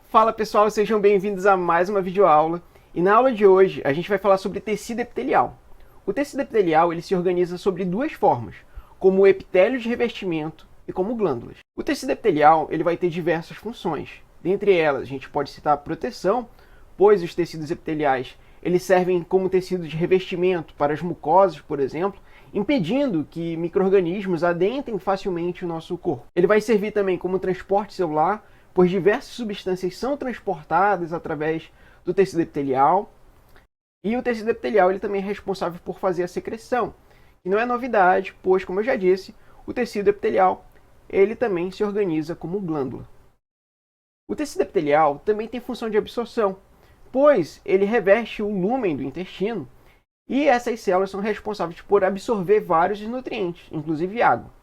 Fala pessoal, sejam bem-vindos a mais uma videoaula. E na aula de hoje a gente vai falar sobre tecido epitelial. O tecido epitelial ele se organiza sobre duas formas, como o epitélio de revestimento e como glândulas. O tecido epitelial ele vai ter diversas funções. Dentre elas, a gente pode citar a proteção, pois os tecidos epiteliais eles servem como tecido de revestimento para as mucosas, por exemplo, impedindo que micro-organismos adentrem facilmente o nosso corpo. Ele vai servir também como transporte celular, pois diversas substâncias são transportadas através do tecido epitelial. E o tecido epitelial ele também é responsável por fazer a secreção, que não é novidade, pois, como eu já disse, o tecido epitelial ele também se organiza como glândula. O tecido epitelial também tem função de absorção, pois ele reveste o lúmen do intestino e essas células são responsáveis por absorver vários nutrientes, inclusive água.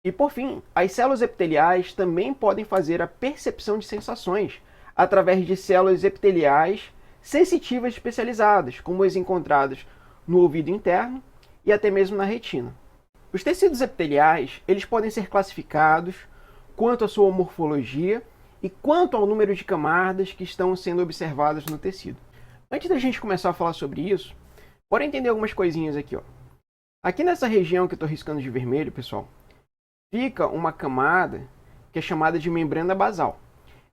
E por fim, as células epiteliais também podem fazer a percepção de sensações através de células epiteliais sensitivas especializadas, como as encontradas no ouvido interno e até mesmo na retina. Os tecidos epiteliais eles podem ser classificados quanto à sua morfologia e quanto ao número de camadas que estão sendo observadas no tecido. Antes da gente começar a falar sobre isso, bora entender algumas coisinhas aqui. Aqui nessa região que eu estou riscando de vermelho, pessoal, fica uma camada que é chamada de membrana basal.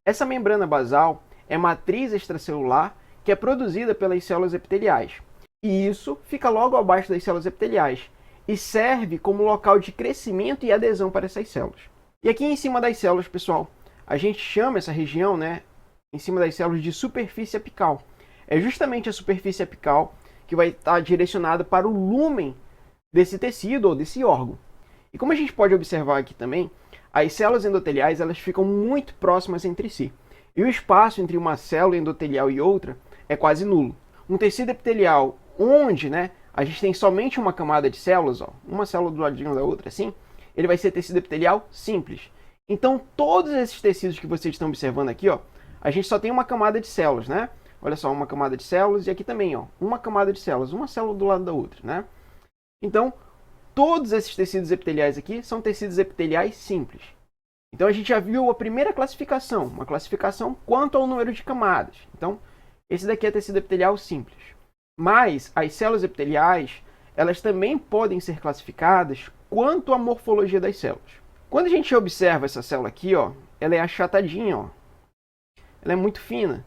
Essa membrana basal é matriz extracelular que é produzida pelas células epiteliais. E isso fica logo abaixo das células epiteliais e serve como local de crescimento e adesão para essas células. E aqui em cima das células, pessoal, a gente chama essa região, em cima das células de superfície apical. É justamente a superfície apical que vai estar direcionada para o lúmen desse tecido ou desse órgão. E como a gente pode observar aqui também, as células endoteliais elas ficam muito próximas entre si. E o espaço entre uma célula endotelial e outra é quase nulo. Um tecido epitelial onde a gente tem somente uma camada de células, uma célula do ladinho da outra assim, ele vai ser tecido epitelial simples. Então todos esses tecidos que vocês estão observando aqui, a gente só tem uma camada de células, Olha só, uma camada de células e aqui também, uma camada de células, uma célula do lado da outra, Então, todos esses tecidos epiteliais aqui são tecidos epiteliais simples. Então, a gente já viu a primeira classificação, uma classificação quanto ao número de camadas. Então, esse daqui é tecido epitelial simples. Mas, as células epiteliais, elas também podem ser classificadas quanto à morfologia das células. Quando a gente observa essa célula aqui, ela é achatadinha, ela é muito fina.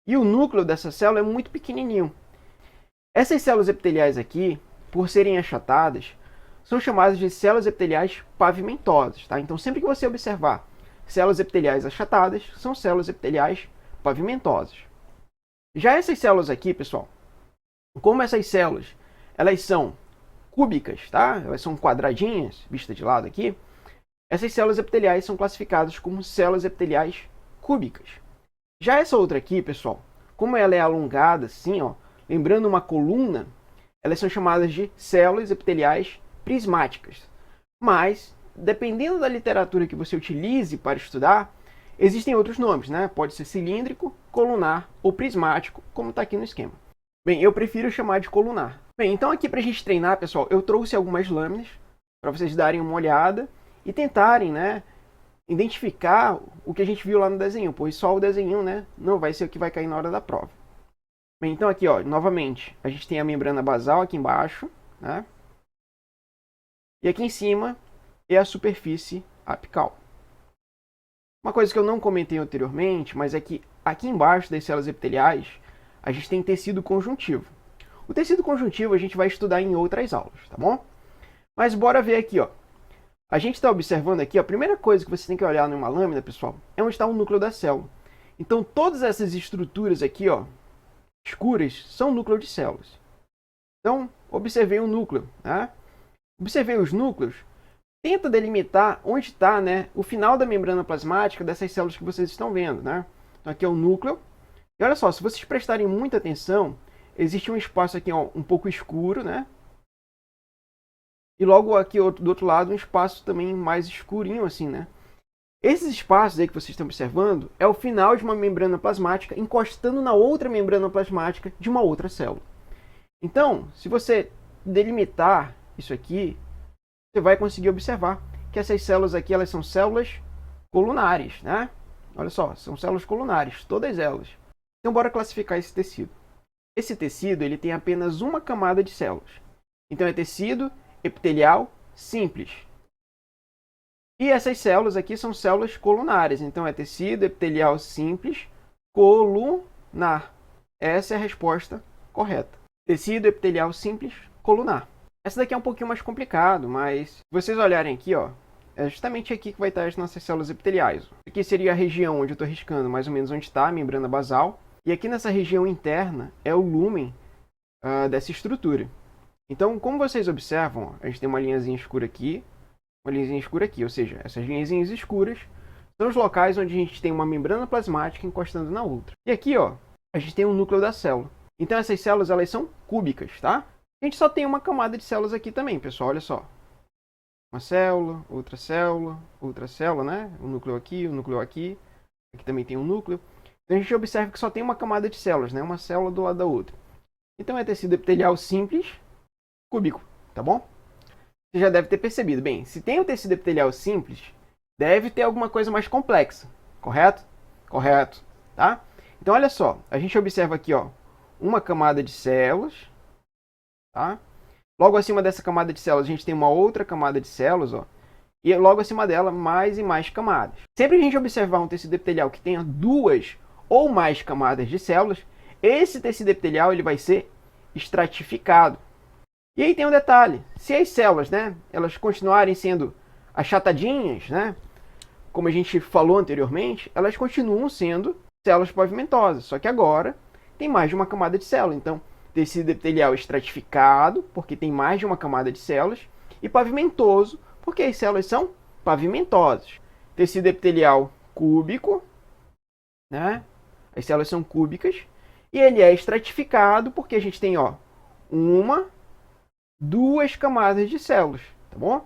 E o núcleo dessa célula é muito pequenininho. Essas células epiteliais aqui, por serem achatadas, são chamadas de células epiteliais pavimentosas. Então, sempre que você observar células epiteliais achatadas, são células epiteliais pavimentosas. Já essas células aqui, pessoal, como essas células elas são cúbicas, elas são quadradinhas, vista de lado aqui, essas células epiteliais são classificadas como células epiteliais cúbicas. Já essa outra aqui, pessoal, como ela é alongada assim, lembrando uma coluna, elas são chamadas de células epiteliais prismáticas. Mas, dependendo da literatura que você utilize para estudar, existem outros nomes, Pode ser cilíndrico, colunar ou prismático, como está aqui no esquema. Bem, eu prefiro chamar de colunar. Bem, então aqui para a gente treinar, pessoal, eu trouxe algumas lâminas para vocês darem uma olhada e tentarem, identificar o que a gente viu lá no desenho, pois só o desenho, não vai ser o que vai cair na hora da prova. Bem, então aqui, novamente, a gente tem a membrana basal aqui embaixo, E aqui em cima é a superfície apical. Uma coisa que eu não comentei anteriormente, mas é que aqui embaixo das células epiteliais, a gente tem tecido conjuntivo. O tecido conjuntivo a gente vai estudar em outras aulas, tá bom? Mas bora ver aqui, A gente está observando aqui, a primeira coisa que você tem que olhar numa lâmina, pessoal, é onde está o núcleo da célula. Então, todas essas estruturas aqui, escuras, são núcleo de células. Então, observei o núcleo, Observei os núcleos, tenta delimitar onde está, o final da membrana plasmática dessas células que vocês estão vendo, Então, aqui é o núcleo. E olha só, se vocês prestarem muita atenção, existe um espaço aqui, um pouco escuro, E logo aqui do outro lado um espaço também mais escurinho assim, Esses espaços aí que vocês estão observando é o final de uma membrana plasmática encostando na outra membrana plasmática de uma outra célula. Então, se você delimitar isso aqui, você vai conseguir observar que essas células aqui elas são células colunares, Olha só, são células colunares, todas elas. Então bora classificar esse tecido. Esse tecido ele tem apenas uma camada de células. Então é tecido epitelial simples. E essas células aqui são células colunares. Então é tecido epitelial simples colunar. Essa é a resposta correta. Tecido epitelial simples colunar. Essa daqui é um pouquinho mais complicado, mas se vocês olharem aqui, ó, é justamente aqui que vai estar as nossas células epiteliais. Aqui seria a região onde eu estou riscando mais ou menos onde está a membrana basal. E aqui nessa região interna é o lúmen dessa estrutura. Então, como vocês observam, ó, a gente tem uma linhazinha escura aqui, uma linhazinha escura aqui. Ou seja, essas linhazinhas escuras são os locais onde a gente tem uma membrana plasmática encostando na outra. E aqui, ó, a gente tem o núcleo da célula. Então essas células elas são cúbicas, tá? A gente só tem uma camada de células aqui também, pessoal, olha só. Uma célula, outra célula, né? O núcleo aqui, aqui também tem um núcleo. Então a gente observa que só tem uma camada de células, né? Uma célula do lado da outra. Então é tecido epitelial simples, cúbico, tá bom? Você já deve ter percebido. Bem, se tem um tecido epitelial simples, deve ter alguma coisa mais complexa, correto? Correto, tá? Então olha só, a gente observa aqui, ó, uma camada de células, tá? Logo acima dessa camada de células, a gente tem uma outra camada de células, ó, e logo acima dela, mais e mais camadas. Sempre que a gente observar um tecido epitelial que tenha duas ou mais camadas de células, esse tecido epitelial ele vai ser estratificado. E aí tem um detalhe, se as células, né, elas continuarem sendo achatadinhas, né, como a gente falou anteriormente, elas continuam sendo células pavimentosas, só que agora tem mais de uma camada de célula. Então, tecido epitelial estratificado, porque tem mais de uma camada de células, e pavimentoso, porque as células são pavimentosas. Tecido epitelial cúbico, né? As células são cúbicas, e ele é estratificado porque a gente tem, ó, duas camadas de células, tá bom?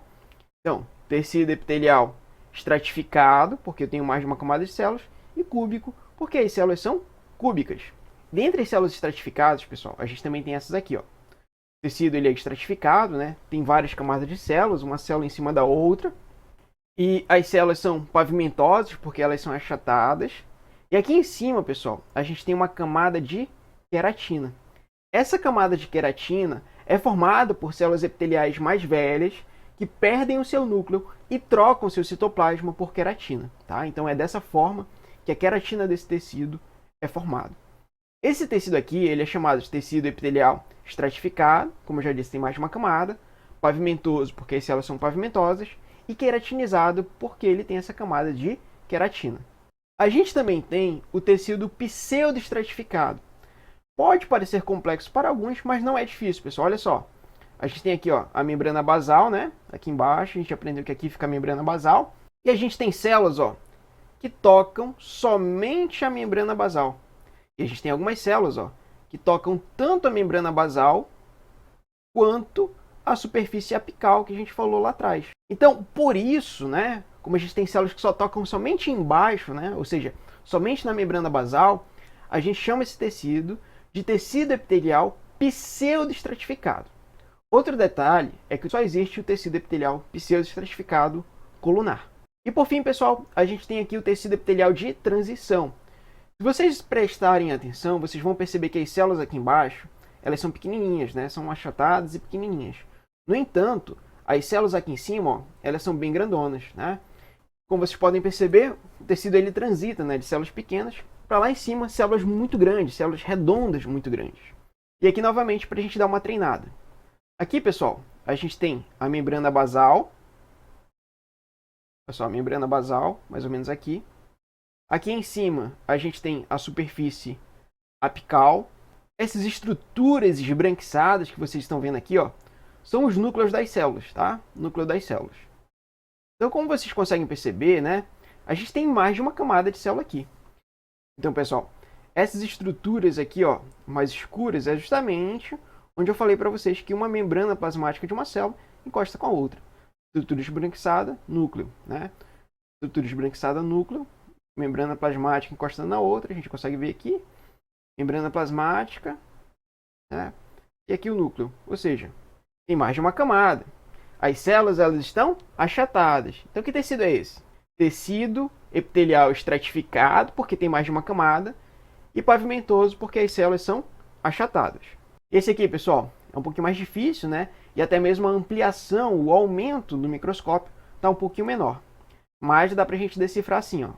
Então, tecido epitelial estratificado, porque eu tenho mais de uma camada de células, e cúbico, porque as células são cúbicas. Dentre as células estratificadas, pessoal, a gente também tem essas aqui, ó. O tecido ele é estratificado, né? Tem várias camadas de células, uma célula em cima da outra. E as células são pavimentosas, porque elas são achatadas. E aqui em cima, pessoal, a gente tem uma camada de queratina. Essa camada de queratina é formada por células epiteliais mais velhas que perdem o seu núcleo e trocam seu citoplasma por queratina, tá? Então é dessa forma que a queratina desse tecido é formada. Esse tecido aqui ele é chamado de tecido epitelial estratificado, como eu já disse, tem mais de uma camada, pavimentoso porque as células são pavimentosas, e queratinizado porque ele tem essa camada de queratina. A gente também tem o tecido pseudoestratificado. Pode parecer complexo para alguns, mas não é difícil, pessoal. Olha só, a gente tem aqui, ó, a membrana basal, né? Aqui embaixo, a gente aprendeu que aqui fica a membrana basal. E a gente tem células, ó, que tocam somente a membrana basal. E a gente tem algumas células, ó, que tocam tanto a membrana basal quanto a superfície apical que a gente falou lá atrás. Então, por isso, né, como a gente tem células que só tocam somente embaixo, né, ou seja, somente na membrana basal, a gente chama esse tecido de tecido epitelial pseudoestratificado. Outro detalhe é que só existe o tecido epitelial pseudoestratificado colunar. E por fim, pessoal, a gente tem aqui o tecido epitelial de transição. Se vocês prestarem atenção, vocês vão perceber que as células aqui embaixo, elas são pequenininhas, né? São achatadas e pequenininhas. No entanto, as células aqui em cima, ó, elas são bem grandonas, né? Como vocês podem perceber, o tecido ele transita, né, de células pequenas para lá em cima, células muito grandes, células redondas muito grandes. E aqui novamente para a gente dar uma treinada. Aqui, pessoal, a gente tem a membrana basal. Pessoal, a membrana basal, mais ou menos aqui. Aqui em cima, a gente tem a superfície apical. Essas estruturas esbranquiçadas que vocês estão vendo aqui, ó, são os núcleos das células, tá? Núcleo das células. Então, como vocês conseguem perceber, né, a gente tem mais de uma camada de célula aqui. Então, pessoal, essas estruturas aqui, ó, mais escuras, é justamente onde eu falei para vocês que uma membrana plasmática de uma célula encosta com a outra. Estrutura esbranquiçada, núcleo, né? Estrutura esbranquiçada, núcleo. Membrana plasmática encostando na outra, a gente consegue ver aqui. Membrana plasmática, né? E aqui o núcleo, ou seja, tem mais de uma camada. As células elas estão achatadas. Então, que tecido é esse? tecido epitelial estratificado, porque tem mais de uma camada, e pavimentoso, porque as células são achatadas. Esse aqui, pessoal, é um pouquinho mais difícil, né? E até mesmo a ampliação, o aumento do microscópio está um pouquinho menor. Mas dá para a gente decifrar assim, ó.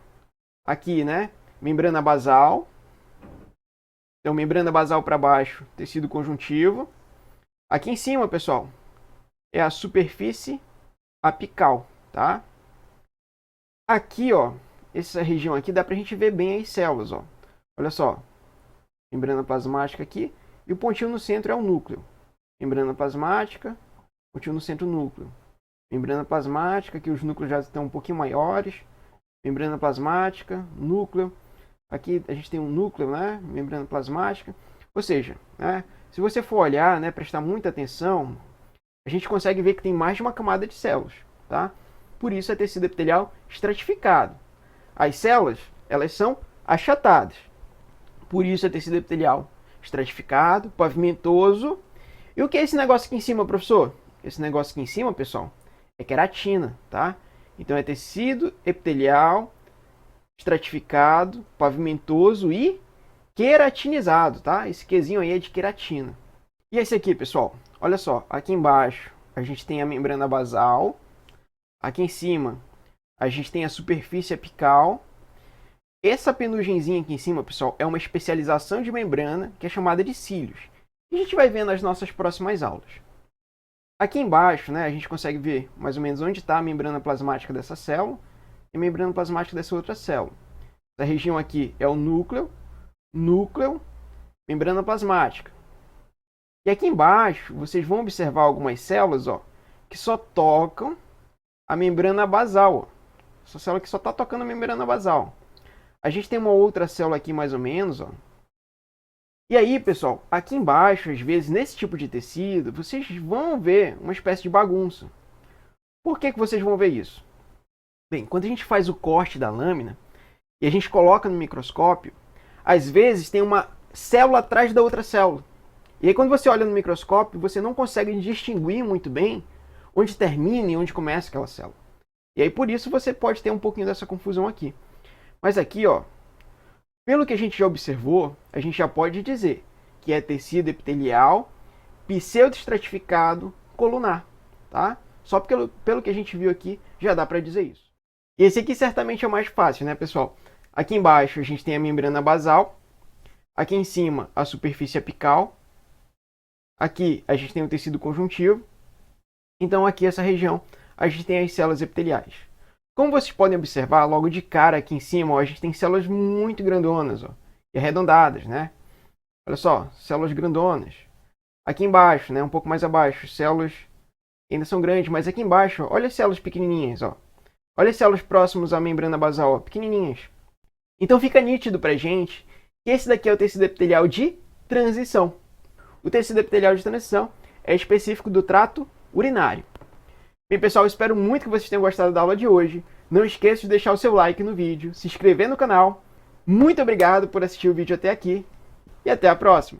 Aqui, né? Membrana basal. Então, membrana basal para baixo, tecido conjuntivo. Aqui em cima, pessoal, é a superfície apical, tá? Aqui, ó, essa região aqui dá pra gente ver bem as células, ó. Olha só, membrana plasmática aqui, e o pontinho no centro é o núcleo. Membrana plasmática, pontinho no centro, núcleo. Membrana plasmática, aqui os núcleos já estão um pouquinho maiores. Membrana plasmática, núcleo. Aqui a gente tem um núcleo, né? Membrana plasmática. Ou seja, né, se você for olhar, né, prestar muita atenção, a gente consegue ver que tem mais de uma camada de células, tá? Por isso é tecido epitelial estratificado. As células, elas são achatadas. Por isso é tecido epitelial estratificado, pavimentoso. E o que é esse negócio aqui em cima, professor? Esse negócio aqui em cima, pessoal, é queratina, tá? Então é tecido epitelial estratificado, pavimentoso e queratinizado, tá? Esse Qzinho aí é de queratina. E esse aqui, pessoal, olha só, aqui embaixo a gente tem a membrana basal, aqui em cima a gente tem a superfície apical. Essa penugenzinha aqui em cima, pessoal, é uma especialização de membrana que é chamada de cílios. E a gente vai ver nas nossas próximas aulas. Aqui embaixo, né, a gente consegue ver mais ou menos onde está a membrana plasmática dessa célula e a membrana plasmática dessa outra célula. Essa região aqui é o núcleo, membrana plasmática. E aqui embaixo, vocês vão observar algumas células, ó, que só tocam a membrana basal. Ó. Essa célula que só está tocando a membrana basal. A gente tem uma outra célula aqui mais ou menos, ó. E aí, pessoal, aqui embaixo, às vezes, nesse tipo de tecido, vocês vão ver uma espécie de bagunça. Por que vocês vão ver isso? Bem, quando a gente faz o corte da lâmina e a gente coloca no microscópio, às vezes tem uma célula atrás da outra célula. E aí, quando você olha no microscópio, você não consegue distinguir muito bem onde termina e onde começa aquela célula. E aí, por isso, você pode ter um pouquinho dessa confusão aqui. Mas aqui, ó, pelo que a gente já observou, a gente já pode dizer que é tecido epitelial pseudoestratificado colunar, tá? Só pelo que a gente viu aqui, já dá para dizer isso. E esse aqui certamente é o mais fácil, né, pessoal? Aqui embaixo a gente tem a membrana basal, aqui em cima a superfície apical, aqui a gente tem o tecido conjuntivo, então aqui essa região a gente tem as células epiteliais. Como vocês podem observar, logo de cara aqui em cima, ó, a gente tem células muito grandonas, ó, e arredondadas, né? Olha só, células grandonas. Aqui embaixo, né, um pouco mais abaixo, células ainda são grandes, mas aqui embaixo, ó, olha as células pequenininhas, ó. Olha as células próximas à membrana basal, ó, pequenininhas. Então fica nítido pra gente que esse daqui é o tecido epitelial de transição. O tecido epitelial de transição é específico do trato urinário. Bem, pessoal, espero muito que vocês tenham gostado da aula de hoje. Não esqueça de deixar o seu like no vídeo, se inscrever no canal. Muito obrigado por assistir o vídeo até aqui e até a próxima!